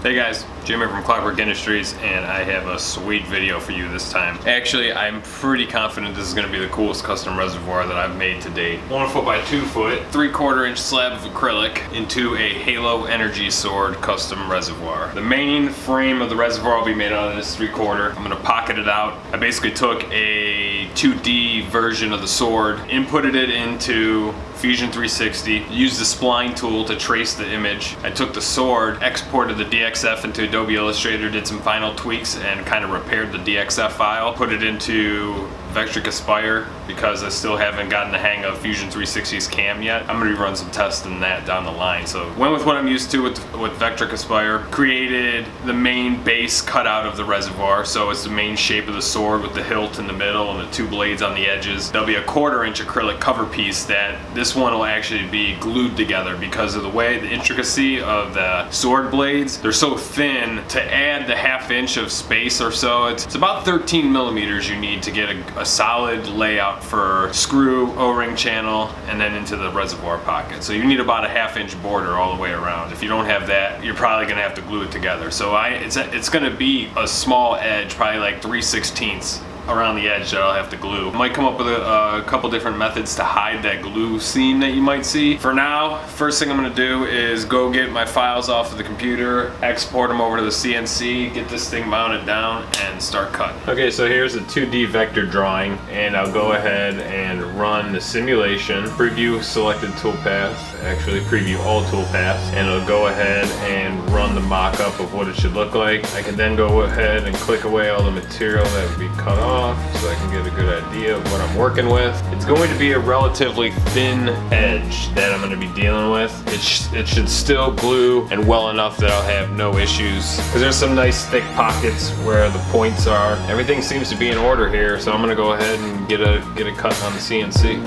Hey guys, Jim here from Clockwerk Industries, and I have a sweet video for you this time. Actually, I'm pretty confident this is going to be the coolest custom reservoir that I've made to date. 1 foot by 2 foot, 3/4 inch slab of acrylic into a Halo Energy Sword custom reservoir. The main frame of the reservoir will be made out of this 3/4. I'm going to pocket it out. I basically took a 2D version of the sword, inputted it into Fusion 360, used the spline tool to trace the image. I took the sword, exported the DXF into Adobe Illustrator, did some final tweaks and kind of repaired the DXF file, put it into Vectric Aspire because I still haven't gotten the hang of Fusion 360's cam yet. I'm going to run some tests in that down the line. So went with what I'm used to with Vectric Aspire, created the main base cutout of the reservoir. So it's the main shape of the sword with the hilt in the middle and the 2 blades on the edges. There'll be a 1/4 inch acrylic cover piece that this one will actually be glued together because of the way the intricacy of the sword blades. They're so thin. To add the 1/2 inch of space or so, it's about 13 millimeters you need to get a solid layout for screw, O-ring channel, and then into the reservoir pocket. So you need about a 1/2 inch border all the way around. If you don't have that, you're probably gonna have to glue it together. So it's gonna be a small edge, probably like 3/16 around the edge that I'll have to glue. I might come up with a couple different methods to hide that glue seam that you might see. For now, first thing I'm gonna do is go get my files off of the computer, export them over to the CNC, get this thing mounted down, and start cutting. Okay, so here's a 2D vector drawing, and I'll go ahead and run the simulation, preview selected toolpath, actually preview all toolpaths, and it'll go ahead and run the mock-up of what it should look like. I can then go ahead and click away all the material that would be cut off, so I can get a good idea of what I'm working with. It's going to be a relatively thin edge that I'm going to be dealing with. It should still glue and well enough that I'll have no issues, because there's some nice thick pockets where the points are. Everything seems to be in order here, so I'm going to go ahead and get a cut on the CNC.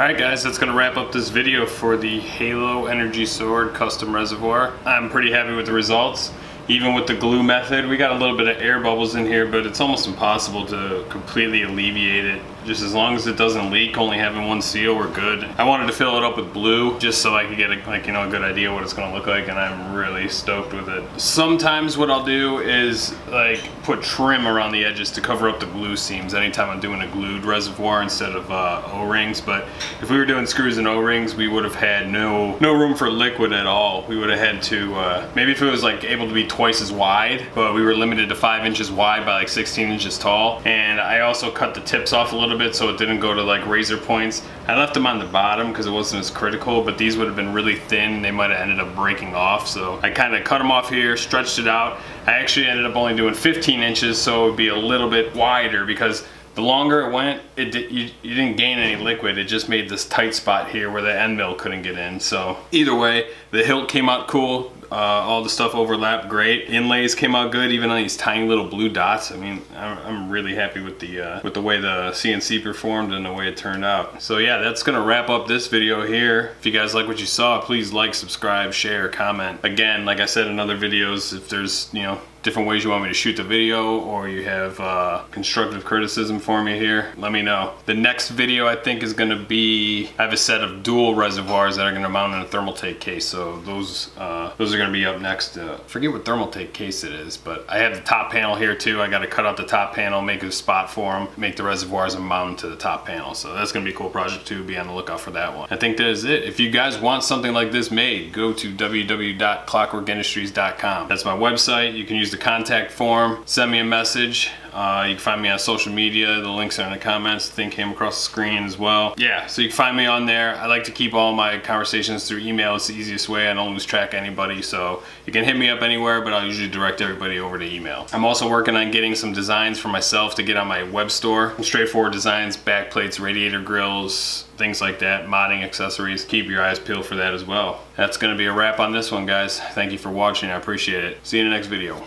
Alright guys, that's going to wrap up this video for the Halo Energy Sword custom reservoir. I'm pretty happy with the results. Even with the glue method, we got a little bit of air bubbles in here, but it's almost impossible to completely alleviate it. Just as long as it doesn't leak, only having one seal, we're good. I wanted to fill it up with blue just so I could get a good idea what it's gonna look like, and I'm really stoked with it. Sometimes what I'll do is put trim around the edges to cover up the glue seams anytime I'm doing a glued reservoir instead of O-rings. But if we were doing screws and O-rings, we would have had no room for liquid at all. We would have had to, maybe if it was able to be twice as wide, but we were limited to 5 inches wide by 16 inches tall. And I also cut the tips off a little bit so it didn't go to razor points. I left them on the bottom because it wasn't as critical, but these would have been really thin. They might have ended up breaking off. So I kind of cut them off here, stretched it out. I actually ended up only doing 15 inches, so it would be a little bit wider because the longer it went, you didn't gain any liquid. It just made this tight spot here where the end mill couldn't get in. So either way, the hilt came out cool. All the stuff overlapped great. Inlays came out good, even on these tiny little blue dots. I mean, I'm really happy with the way the CNC performed and the way it turned out. So yeah, that's gonna wrap up this video here. If you guys like what you saw, please like, subscribe, share, comment. Again, like I said in other videos, if there's different ways you want me to shoot the video, or you have constructive criticism for me here, let me know. The next video I think is gonna be, I have a set of dual reservoirs that are gonna mount in a Thermaltake case. So those are gonna be up next. Forget what Thermaltake case it is, but I have the top panel here too. I gotta cut out the top panel, make a spot for them, make the reservoirs and mount them to the top panel. So that's gonna be a cool project too. Be on the lookout for that one. I think that is it. If you guys want something like this made, go to www.clockwerkindustries.com. That's my website. You can use the contact form, send me a message. You can find me on social media. The links are in the comments. The thing came across the screen as well. Yeah, so you can find me on there. I like to keep all my conversations through email. It's the easiest way. I don't lose track of anybody. So you can hit me up anywhere, but I'll usually direct everybody over to email. I'm also working on getting some designs for myself to get on my web store. Straightforward designs, backplates, radiator grills, things like that, modding accessories. Keep your eyes peeled for that as well. That's gonna be a wrap on this one, guys. Thank you for watching. I appreciate it. See you in the next video.